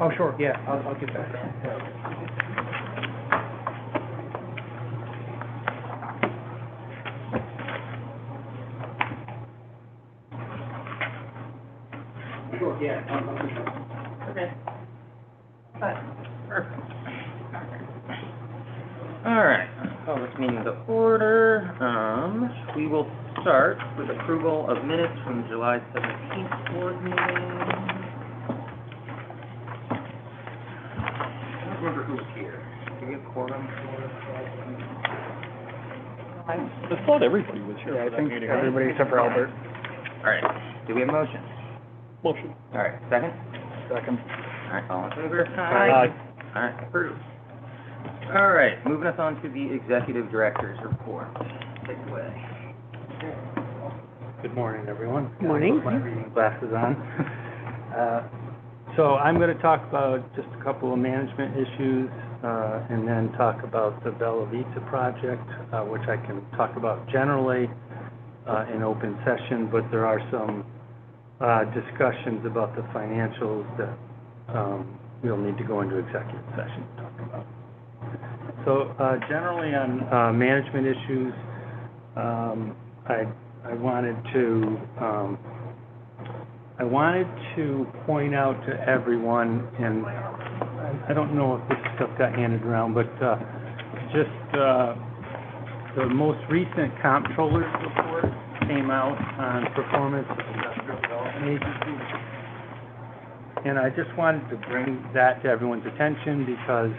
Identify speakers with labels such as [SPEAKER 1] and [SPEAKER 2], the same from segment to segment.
[SPEAKER 1] Oh, sure, yeah, I'll get that. Sure, yeah,
[SPEAKER 2] Okay. Perfect. All right, call this meeting to order. We will start with approval of minutes from July 17th board meeting. I don't remember who was here. Did we have quorum for
[SPEAKER 3] I thought everybody was here
[SPEAKER 1] Yeah,
[SPEAKER 3] for
[SPEAKER 1] I
[SPEAKER 3] that
[SPEAKER 1] think
[SPEAKER 3] meeting.
[SPEAKER 1] everybody except for Albert.
[SPEAKER 2] All right, do we have a motion?
[SPEAKER 3] Motion.
[SPEAKER 2] All right, second?
[SPEAKER 1] Second.
[SPEAKER 2] All right, all in favor?
[SPEAKER 3] Aye.
[SPEAKER 2] All right, approved. All right, moving us on to the executive director's report. Take it away.
[SPEAKER 4] Good morning, everyone.
[SPEAKER 1] Good morning.
[SPEAKER 4] Put my reading glasses on. So I'm going to talk about just a couple of management issues, and then talk about the Bella Vita project, which I can talk about generally in open session, but there are some discussions about the financials that we'll need to go into executive session to talk about. So generally on management issues, I wanted to point out to everyone, and I don't know if this stuff got handed around, but just the most recent comptroller's report came out on performance of industrial development agencies. And I just wanted to bring that to everyone's attention because,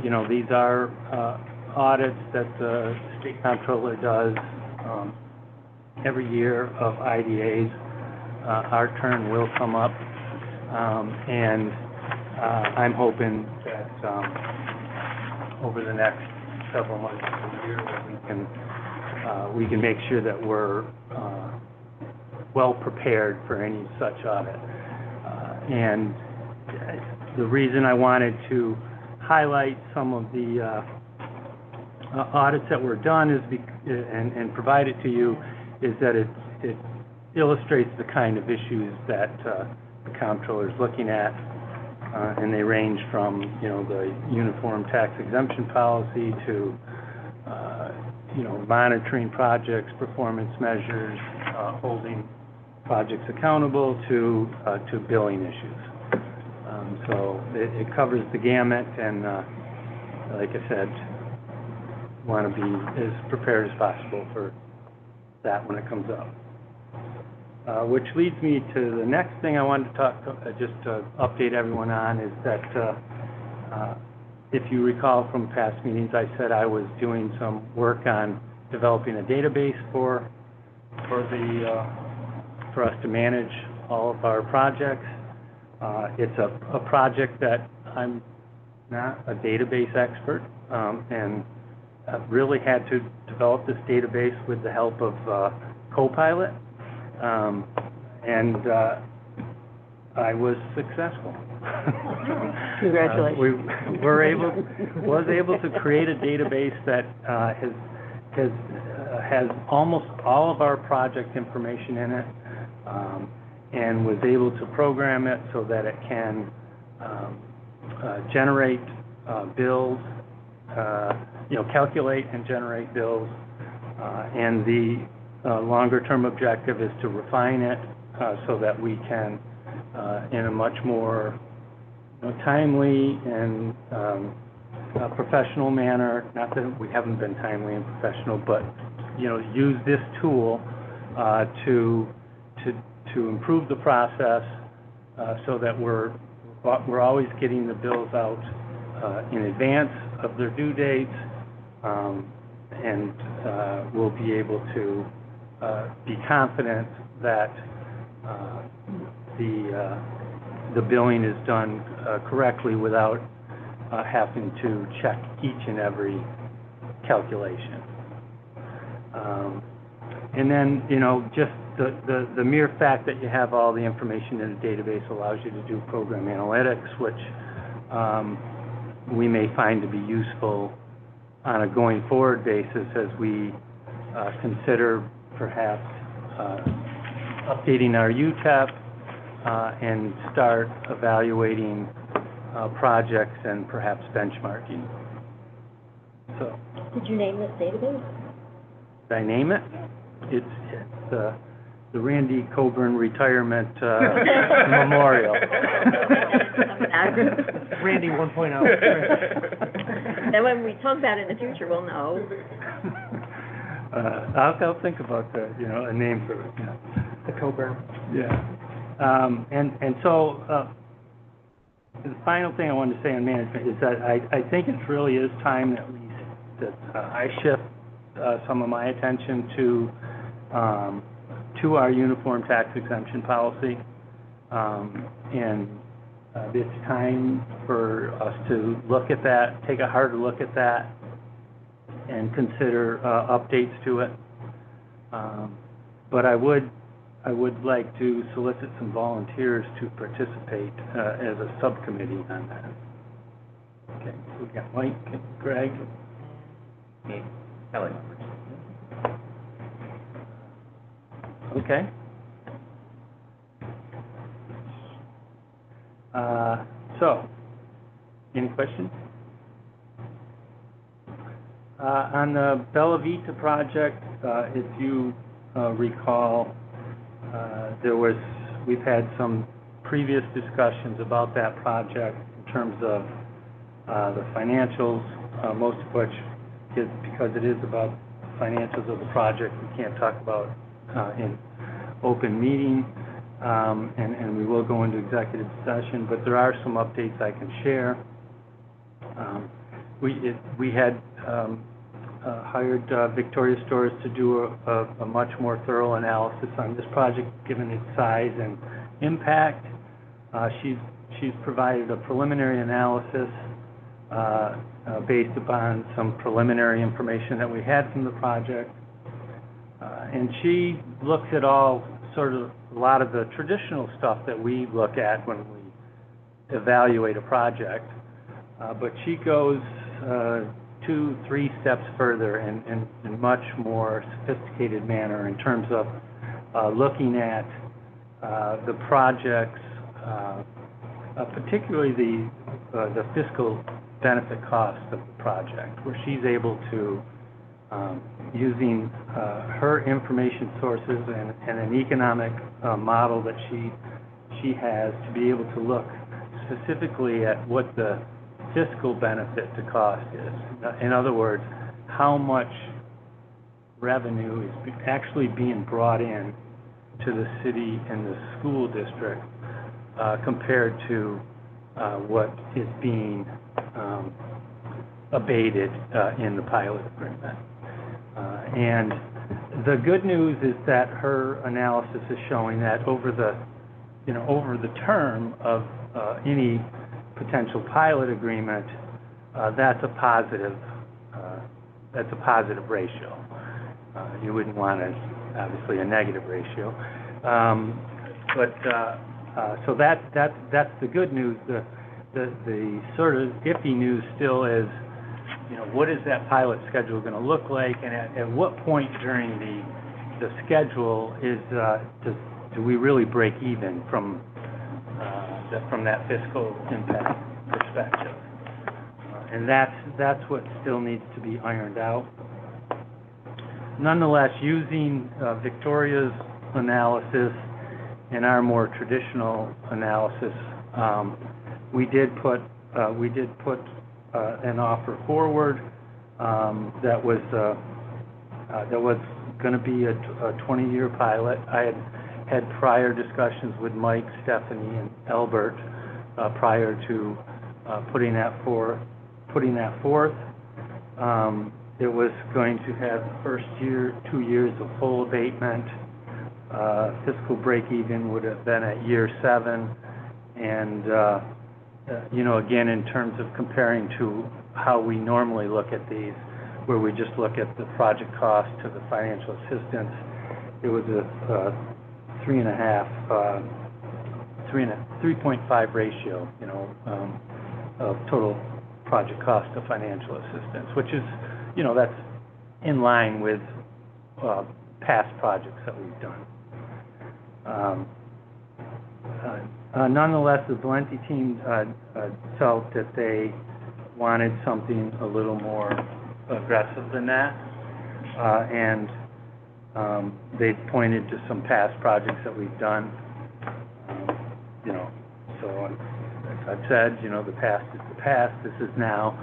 [SPEAKER 4] you know, these are audits that the state comptroller does every year of IDAs. Our turn will come up, and I'm hoping that over the next several months to a year that we can make sure that we're well prepared for any such audit. And the reason I wanted to highlight some of the audits that were done is and provide it to you is that it illustrates the kind of issues that the comptroller is looking at, and they range from, you know, the uniform tax exemption policy to you know, monitoring projects, performance measures, holding projects accountable to billing issues. So it covers the gamut, and like I said, want to be as prepared as possible for that when it comes up. Which leads me to the next thing I wanted to talk, just to update everyone on, is that if you recall from past meetings, I said I was doing some work on developing a database for us to manage all of our projects. It's a project that I'm not a database expert, and I've really had to develop this database with the help of Copilot, and I was successful.
[SPEAKER 5] Congratulations.
[SPEAKER 4] Was able to create a database that has almost all of our project information in it, and was able to program it so that it can generate bills, you know, calculate and generate bills, and the longer-term objective is to refine it so that we can, in a much more timely and professional manner, not that we haven't been timely and professional, but, you know, use this tool to improve the process so that we're always getting the bills out in advance of their due dates, and we'll be able to be confident that the billing is done correctly without having to check each and every calculation. And then, you know, just the mere fact that you have all the information in a database allows you to do program analytics, which we may find to be useful on a going forward basis as we consider perhaps updating our UTEP and start evaluating projects and perhaps benchmarking. So,
[SPEAKER 5] Did you name this database?
[SPEAKER 4] did I name it? It's the Randy Coburn Retirement Memorial.
[SPEAKER 1] Randy 1.0.
[SPEAKER 5] Then when we talk about it in the future, we'll know.
[SPEAKER 4] I'll think about a name for it, yeah.
[SPEAKER 1] The Coburn.
[SPEAKER 4] Yeah. And so, the final thing I wanted to say on management is that I think it really is time that I shift some of my attention to our uniform tax exemption policy. And it's time for us to look at that, take a harder look at that, and consider updates to it. But I would like to solicit some volunteers to participate as a subcommittee on that. Okay, so we got Mike, Greg,
[SPEAKER 2] Me, Kelly.
[SPEAKER 4] okay. So, any questions? On the Bella Vita project, if you recall, we've had some previous discussions about that project in terms of the financials, most of which is because it is about the financials of the project, we can't talk about in open meeting, and we will go into executive session, but there are some updates I can share. We had hired Victoria Stores to do a much more thorough analysis on this project, given its size and impact. She's provided a preliminary analysis based upon some preliminary information that we had from the project. And she looks at a lot of the traditional stuff that we look at when we evaluate a project, but she goes 2-3 steps further in much more sophisticated manner in terms of looking at the projects, particularly the fiscal benefit cost of the project, where she's able to, using her information sources and an economic model that she has, to be able to look specifically at what the fiscal benefit to cost is. In other words, how much revenue is actually being brought in to the city and the school district compared to what is being abated in the pilot agreement. And the good news is that her analysis is showing that over the term of any potential pilot agreement, that's a positive ratio. You wouldn't want obviously a negative ratio, so that's the good news. The sort of iffy news still is, what is that pilot schedule going to look like, and at what point during the schedule do we really break even from that fiscal impact perspective? And that's what still needs to be ironed out. Nonetheless, using Victoria's analysis and our more traditional analysis, we did put an offer forward that was going to be a 20-year pilot. I had prior discussions with Mike, Stephanie, and Albert prior to putting that forth. It was going to have the first 2 years of full abatement. Fiscal break-even would have been at year 7, and again, in terms of comparing to how we normally look at these, where we just look at the project cost to the financial assistance, it was a 3.5 ratio, of total project cost to financial assistance, which is, that's in line with past projects that we've done. Nonetheless, the Valenti team felt that they wanted something a little more aggressive than that. And they pointed to some past projects that we've done. You know, so as I've said, you know, the past is the past, this is now.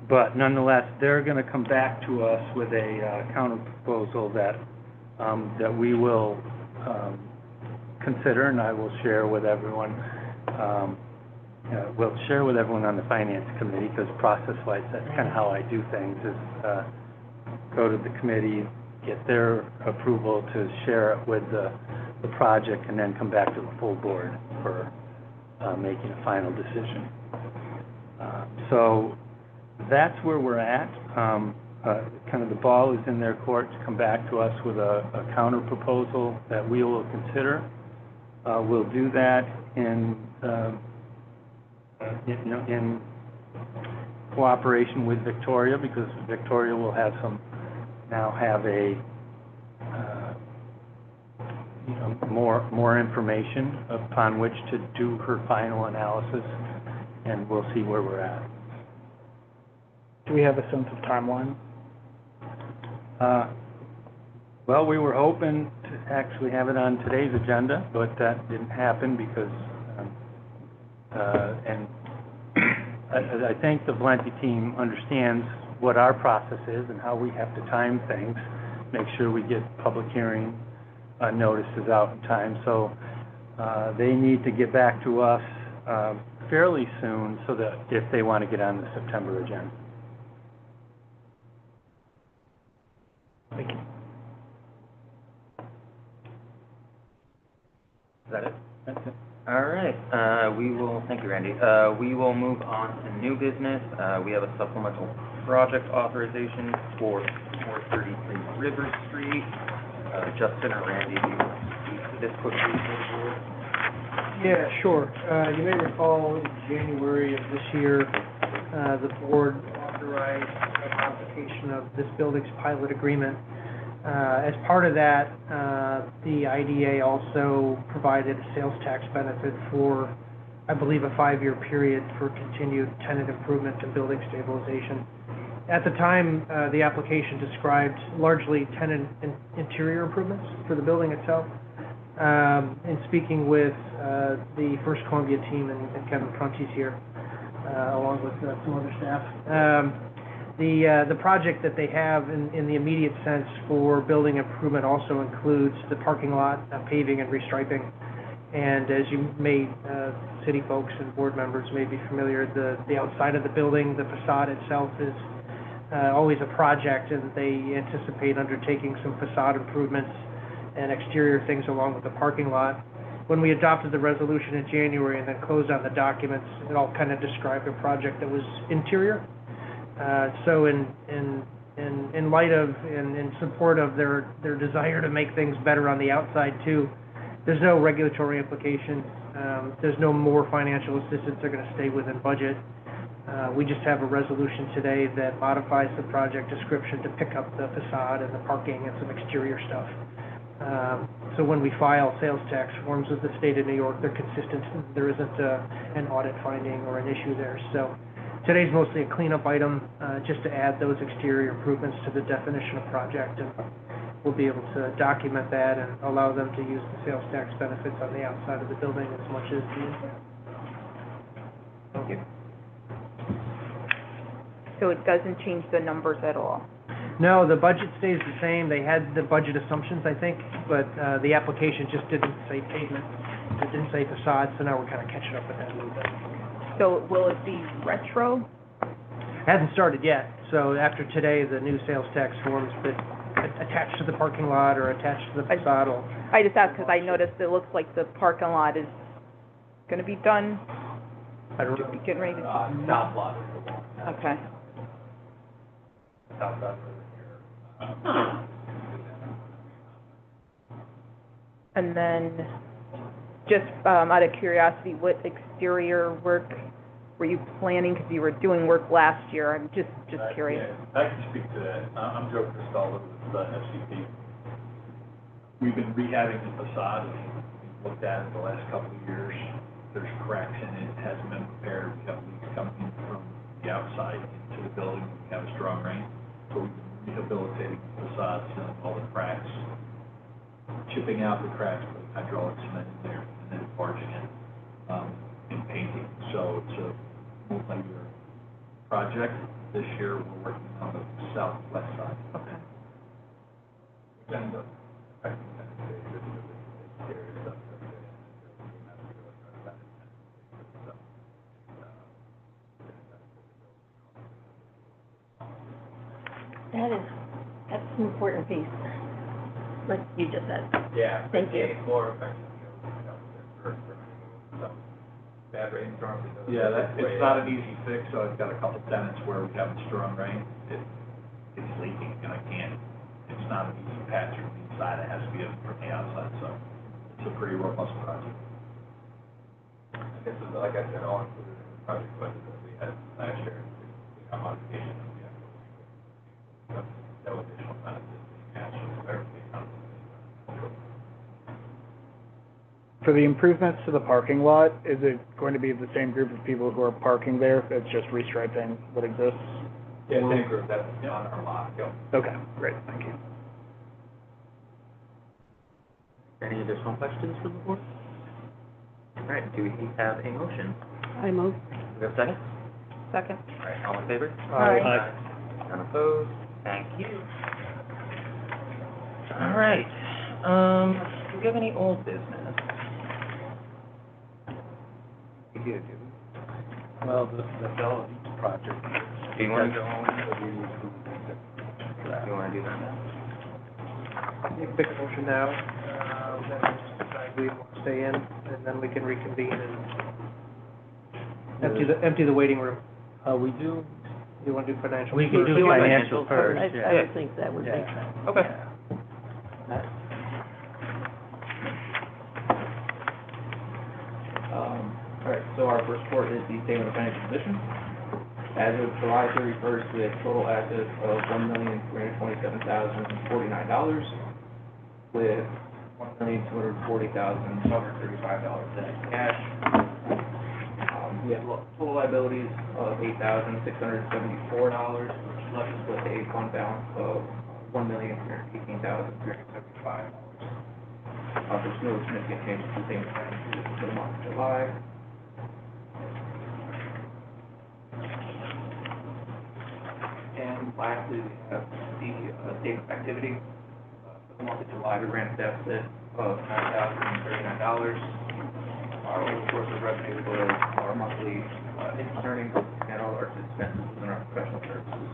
[SPEAKER 4] But nonetheless, they're going to come back to us with a counter proposal that we will consider, and I will share with everyone. We'll share with everyone on the finance committee, because process-wise, that's kind of how I do things, is go to the committee, get their approval to share it with the project, and then come back to the full board for making a final decision. So that's where we're at. Kind of the ball is in their court to come back to us with a counter proposal that we will consider. We'll do that in cooperation with Victoria, because Victoria will have a more information upon which to do her final analysis, and we'll see where we're at.
[SPEAKER 1] Do we have a sense of timeline?
[SPEAKER 4] Well, we were hoping to actually have it on today's agenda, but that didn't happen because, and I think the Valenti team understands what our process is and how we have to time things, make sure we get public hearing notices out in time. So they need to get back to us fairly soon, so that if they want to get on the September agenda.
[SPEAKER 1] Thank you.
[SPEAKER 2] Is that it?
[SPEAKER 4] That's it.
[SPEAKER 2] All right, thank you, Randy. We will move on to new business. We have a supplemental project authorization for 433 River Street. Justin or Randy, do you want to speak to this quickly for the board?
[SPEAKER 1] Yeah, sure. You may recall in January of this year, the board authorized a modification of this building's pilot agreement. As part of that, the IDA also provided a sales tax benefit for, I believe, a 5-year period for continued tenant improvements and building stabilization. At the time, the application described largely tenant interior improvements for the building itself. In speaking with the First Columbia team, and Kevin Prunty's here, along with some other staff, the project that they have in the immediate sense for building improvement also includes the parking lot, paving and restriping. And as you may, city folks and board members may be familiar, the outside of the building, the facade itself is always a project, and they anticipate undertaking some facade improvements and exterior things along with the parking lot. When we adopted the resolution in January and then closed on the documents, it all kind of described a project that was interior. So in light of and in support of their desire to make things better on the outside too, there's no regulatory implication. There's no more financial assistance. They're going to stay within budget. We just have a resolution today that modifies the project description to pick up the facade and the parking and some exterior stuff. So when we file sales tax forms with the state of New York, they're consistent. There isn't an audit finding or an issue there. So today's mostly a cleanup item, just to add those exterior improvements to the definition of project, and we'll be able to document that and allow them to use the sales tax benefits on the outside of the building as much as the inside. Thank you.
[SPEAKER 6] So it doesn't change the numbers at all?
[SPEAKER 1] No, the budget stays the same. They had the budget assumptions, I think, but the application just didn't say pavement. It didn't say facade, so now we're kind of catching up with that a little bit.
[SPEAKER 6] So will it be retro?
[SPEAKER 1] Hasn't started yet, so after today, the new sales tax forms that attach to the parking lot or attach to the facade will...
[SPEAKER 6] I just asked because I noticed it looks like the parking lot is going to be done.
[SPEAKER 1] I don't know.
[SPEAKER 6] Getting ready to...
[SPEAKER 3] South lot.
[SPEAKER 6] Okay.
[SPEAKER 3] South lot.
[SPEAKER 6] And then, just out of curiosity, what exterior work were you planning? Because you were doing work last year. I'm just curious.
[SPEAKER 7] Yeah, I can speak to that. I'm Joe Cristaldo with the FCP. We've been rehabbing the facade of looked at it the last couple of years. There's cracks in it, it hasn't been repaired, we have leaks coming in from the outside into the building, we have a strong rain. So we've been rehabilitating the facade, sealing all the cracks, chipping out the cracks, putting hydraulic cement in there, and then barging it, and painting. So it's a multi-year project. This year, we're working on the southwest side.
[SPEAKER 6] Okay.
[SPEAKER 7] And the, I think that's the exterior stuff.
[SPEAKER 5] That's an important piece, like you just said.
[SPEAKER 7] Yeah.
[SPEAKER 5] Thank you.
[SPEAKER 7] More effective, for some bad rainstorms. Yeah, it's not an easy fix, so I've got a couple tenants where we have a strong rain, it's leaking, and I can't, it's not an easy patch from the inside, it has to be from the outside, so it's a pretty robust project. This is, like I said, all included in the project budget that we had last year, we got modification of the actual language. No additional benefits being matched, so everything comes.
[SPEAKER 8] For the improvements to the parking lot, is it going to be the same group of people who are parking there? It's just restriping what exists?
[SPEAKER 7] Yeah, same group, that's on our lot, yep.
[SPEAKER 8] Okay, great, thank you.
[SPEAKER 2] Any additional questions from the board? All right, do we have a motion?
[SPEAKER 5] I move.
[SPEAKER 2] Do we have a second?
[SPEAKER 6] Second.
[SPEAKER 2] All right, all in favor?
[SPEAKER 6] Aye.
[SPEAKER 2] None opposed? Thank you. All right, do we have any old business? We do, do we?
[SPEAKER 4] Well, the Bella Beach project.
[SPEAKER 2] Do you want to go on? Do you want to do that now?
[SPEAKER 1] You can pick a motion now, then we just decide we want to stay in, and then we can reconvene and empty the waiting room.
[SPEAKER 4] We do,
[SPEAKER 1] You want to do financial?
[SPEAKER 4] we can do
[SPEAKER 2] do
[SPEAKER 4] financial
[SPEAKER 2] financials
[SPEAKER 4] first,
[SPEAKER 5] I
[SPEAKER 4] yeah.
[SPEAKER 5] would think that would make
[SPEAKER 4] Yeah.
[SPEAKER 5] sense.
[SPEAKER 2] Okay.
[SPEAKER 9] All right, so our first report is the statement of financial position. As of July 31st, we had total assets of $1,327,049, with $1,240,235 in cash. We have total liabilities of $8,674, which left us with a fund balance of $1,318,375. There's no significant changes to the statement of financial position for the month of July. And lastly, we have the statement of activity. For the month of July, we ran a deficit of $9,039. Our only source of revenue was our monthly interest earnings and all our expenses within our professional services.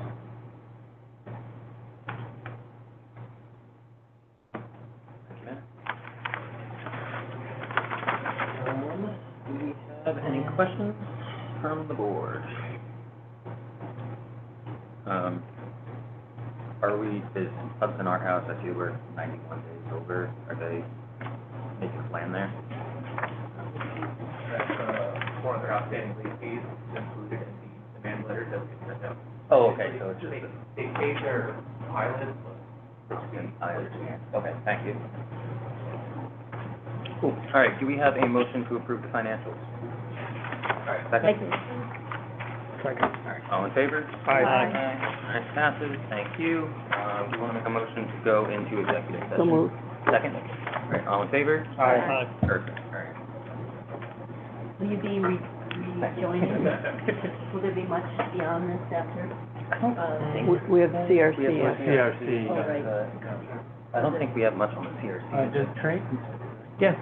[SPEAKER 2] Do we have any questions from the board? Is Hudson Art House, I see we're 91 days over, are they making a plan there?
[SPEAKER 9] That's one of their outstanding late fees included in the demand letter that we sent out.
[SPEAKER 2] Oh, okay, so it's just,
[SPEAKER 9] They paid their pilot,
[SPEAKER 2] I understand, okay, thank you. Cool, all right, do we have a motion to approve the financials? All right, second?
[SPEAKER 8] Second.
[SPEAKER 2] All right, all in favor?
[SPEAKER 8] Aye.
[SPEAKER 2] All right, passes, thank you. We want to make a motion to go into executive session.
[SPEAKER 5] So moved.
[SPEAKER 2] Second? All right, all in favor?
[SPEAKER 8] Aye.
[SPEAKER 2] Perfect, all right.
[SPEAKER 5] Will you be rejoining? Will there be much beyond this after? We have CRC.
[SPEAKER 2] We have
[SPEAKER 4] CRC.
[SPEAKER 5] Oh, right.
[SPEAKER 2] I don't think we have much on the CRC.
[SPEAKER 4] Just train,
[SPEAKER 1] Yes,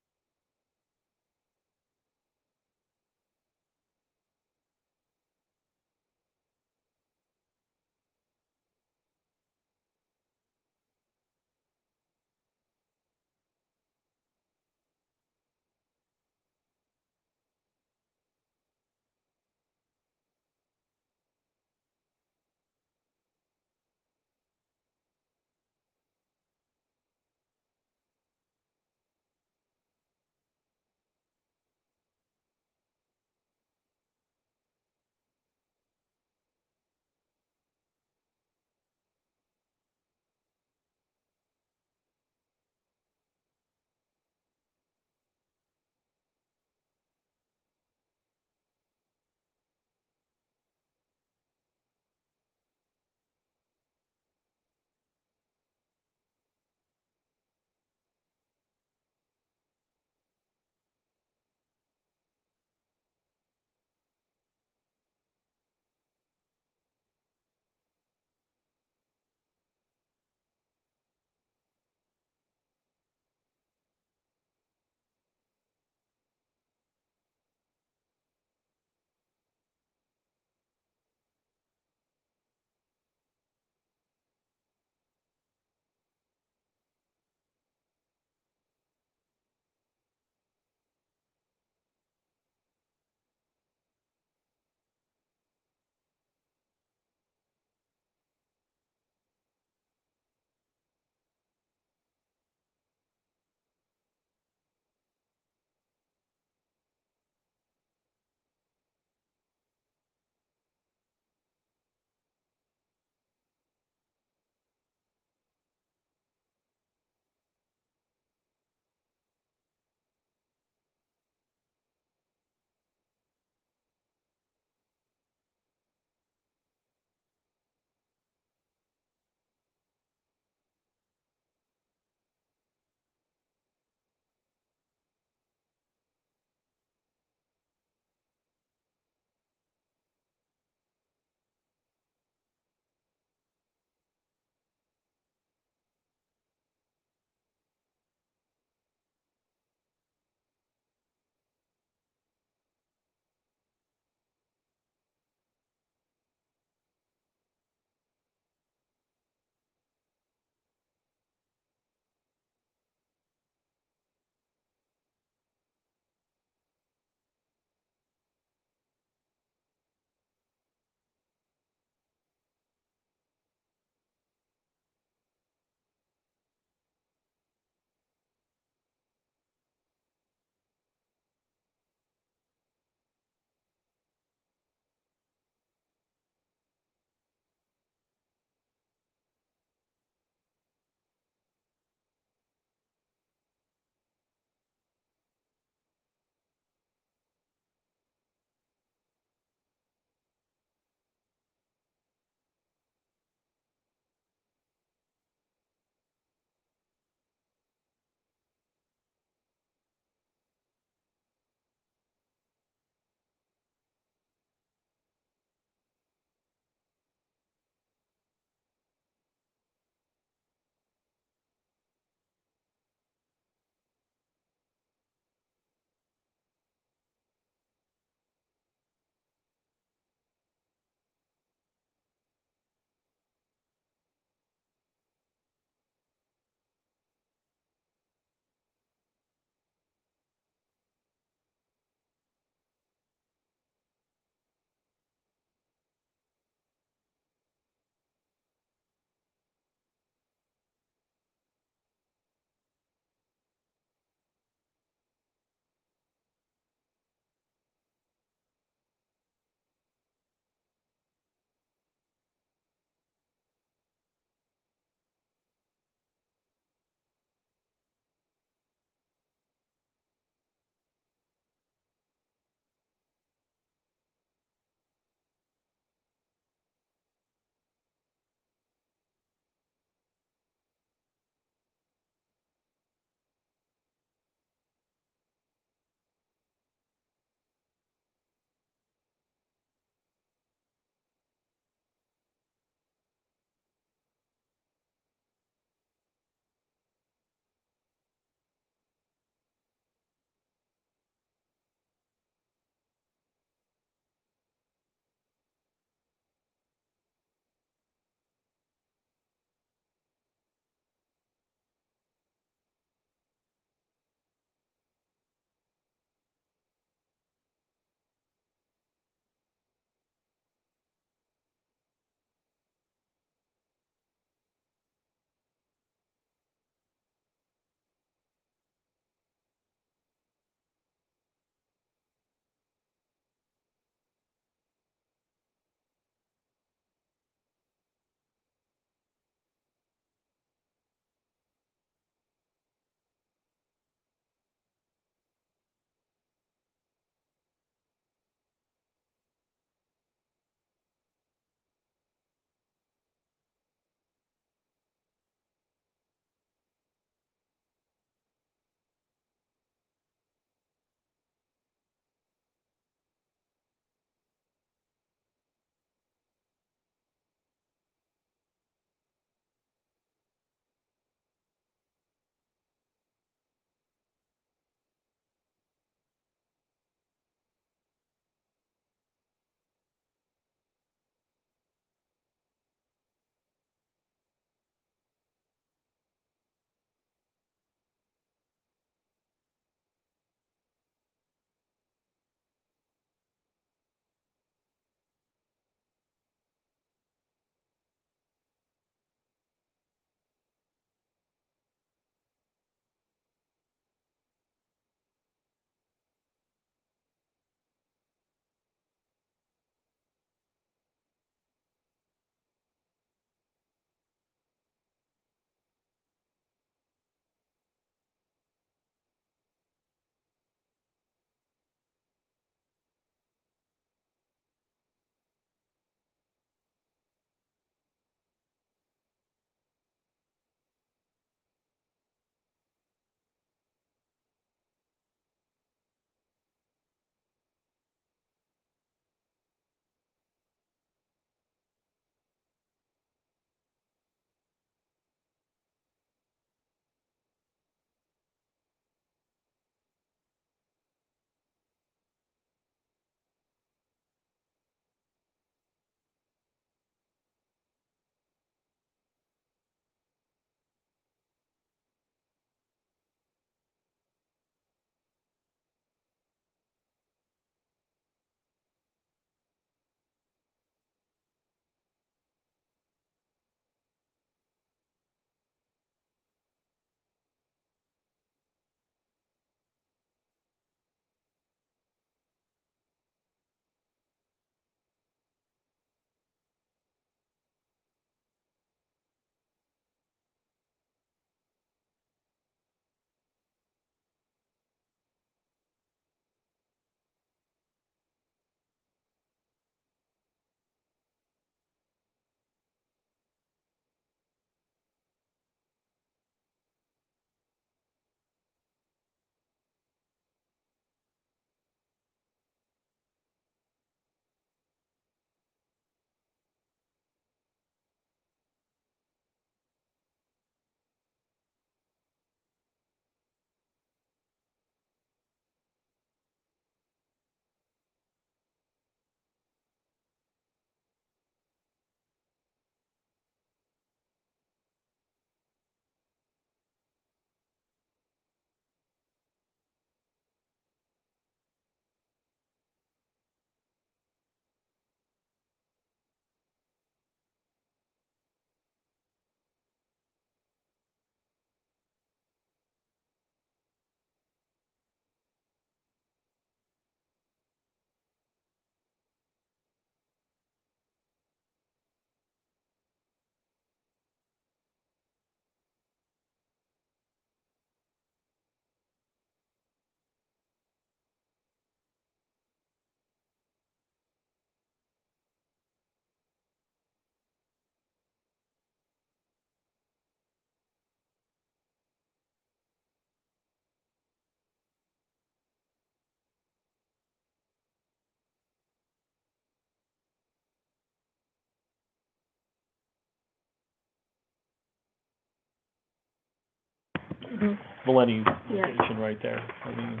[SPEAKER 3] Millennium
[SPEAKER 5] Yeah.
[SPEAKER 3] Station right there. I mean,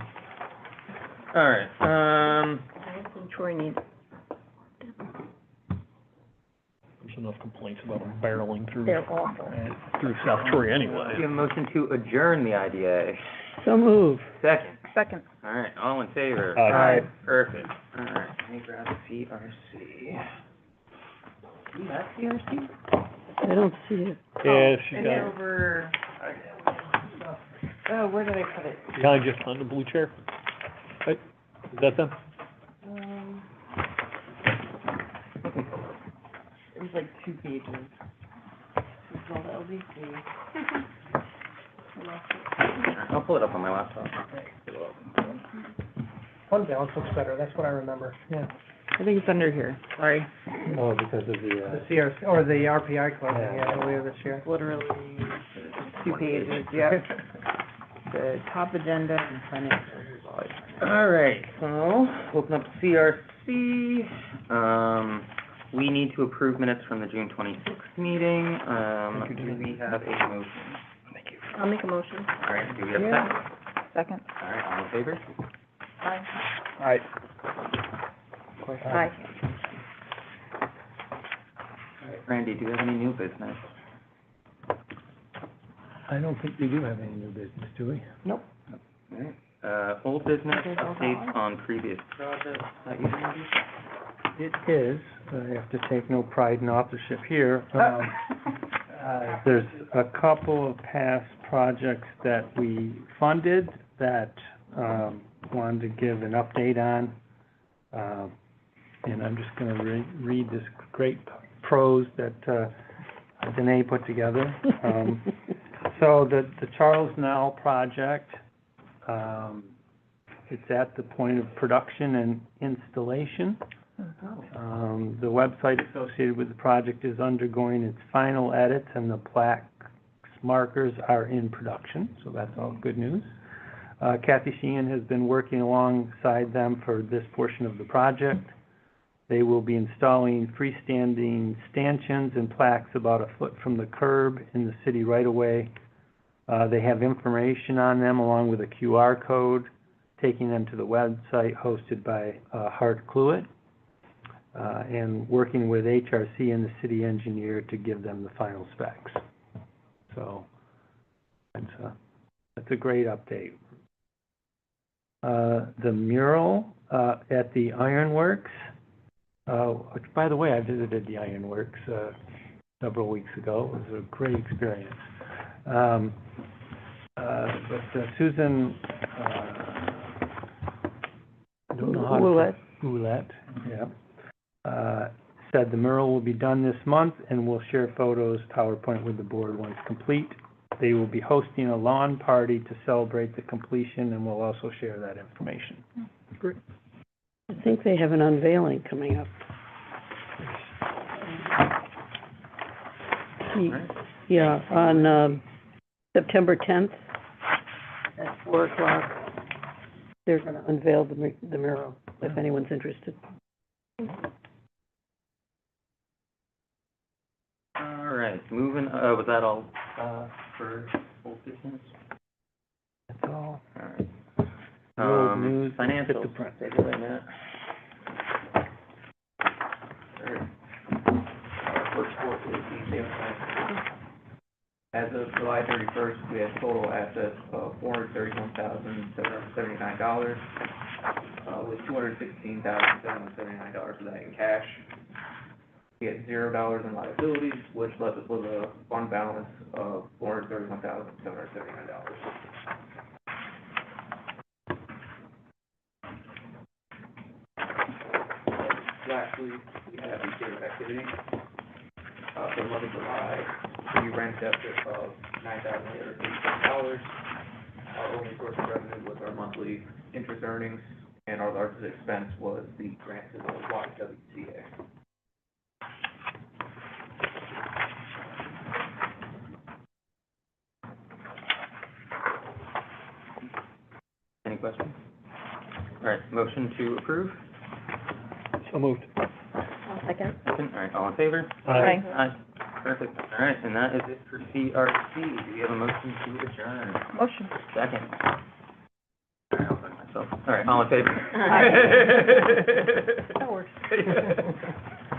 [SPEAKER 2] All right,
[SPEAKER 5] I think Troy needs.
[SPEAKER 3] there's enough complaints about them barreling through,
[SPEAKER 6] They're awful.
[SPEAKER 3] through South Troy
[SPEAKER 2] do
[SPEAKER 3] anyway.
[SPEAKER 2] you have a motion to adjourn the IDA?
[SPEAKER 5] So move.
[SPEAKER 2] Second.
[SPEAKER 6] Second.
[SPEAKER 2] All right, all in favor?
[SPEAKER 3] Aye.
[SPEAKER 2] Perfect. All right, let me grab CRC. You got CRC?
[SPEAKER 5] I don't see it.
[SPEAKER 3] Yeah, she got it.
[SPEAKER 6] over, oh, where did I put it?
[SPEAKER 3] Behind you, on the blue chair. Right, is that them?
[SPEAKER 6] It was like 2 pages. It's all LDC.
[SPEAKER 2] I'll pull it up on my laptop.
[SPEAKER 1] Fund balance looks better, that's what I remember. Yeah.
[SPEAKER 6] I think it's under here, sorry.
[SPEAKER 4] Oh, because of
[SPEAKER 1] The CRC, or the RPI closing, yeah, earlier this year.
[SPEAKER 6] Literally 2 pages, yep. The top agenda and financial.
[SPEAKER 2] All right, so, open up CRC. We need to approve minutes from the June 26th meeting. Do we have a motion?
[SPEAKER 6] I'll make a motion.
[SPEAKER 2] All right, do we have a second?
[SPEAKER 6] Second.
[SPEAKER 2] All right, all in favor?
[SPEAKER 6] Aye.
[SPEAKER 8] Aye.
[SPEAKER 6] Aye.
[SPEAKER 2] Randy, do you have any new business?
[SPEAKER 4] I don't think we do have any new business, do we?
[SPEAKER 2] All right. Old business, updates on previous projects that you can do?
[SPEAKER 4] It is, I have to take no pride in authorship here. There's a couple of past projects that we funded that, wanted to give an update on. And I'm just gonna read this great prose that, Danae put together. So the Charles Now project, it's at the point of production and installation. The website associated with the project is undergoing its final edits, and the plaques markers are in production, so that's all good news. Kathy Sheehan has been working alongside them for this portion of the project. They will be installing freestanding stanchions and plaques about a foot from the curb in the city right-of-way. They have information on them along with a QR code, taking them to the website hosted by Hart Cluett, and working with HRC and the city engineer to give them the final specs. So that's a great update. The mural at the Ironworks, which, by the way, I visited the Ironworks several weeks ago. It was a great experience. But Susan, I don't know how to... Ouellette, yeah. Said the mural will be done this month, and we'll share photos, PowerPoint with the board once complete. They will be hosting a lawn party to celebrate the completion, and we'll also share that information.
[SPEAKER 5] Great. I think they have an unveiling coming up. Yeah, on September 10th at 4 o'clock. They're going to unveil the mural, if anyone's interested.
[SPEAKER 2] All right, moving, was that all, for old business?
[SPEAKER 4] That's all.
[SPEAKER 2] All right.
[SPEAKER 4] Old news,
[SPEAKER 2] Financials.
[SPEAKER 4] hit the print.
[SPEAKER 2] Take it away, Matt.
[SPEAKER 9] First quarter is the same thing. As of July 31st, we had total assets of $431,779, with $216,779 of that in cash. We had $0 in liabilities, which left us with a fund balance of $431,779. Lastly, we have the date of activity. For the month of July, we ran a deficit of $9,887. Our only source of revenue was our monthly interest earnings, and our largest expense was the grant to the YWCA.
[SPEAKER 2] Any questions? All right, motion to approve?
[SPEAKER 3] So moved.
[SPEAKER 6] Second.
[SPEAKER 2] Second, all right, all in favor?
[SPEAKER 6] Aye.
[SPEAKER 2] Aye. Perfect. All right, and that is it for CRC. Do we have a motion to adjourn?
[SPEAKER 6] Motion.
[SPEAKER 2] Second. All right, I'll vote myself. All right, all in favor?
[SPEAKER 5] That works.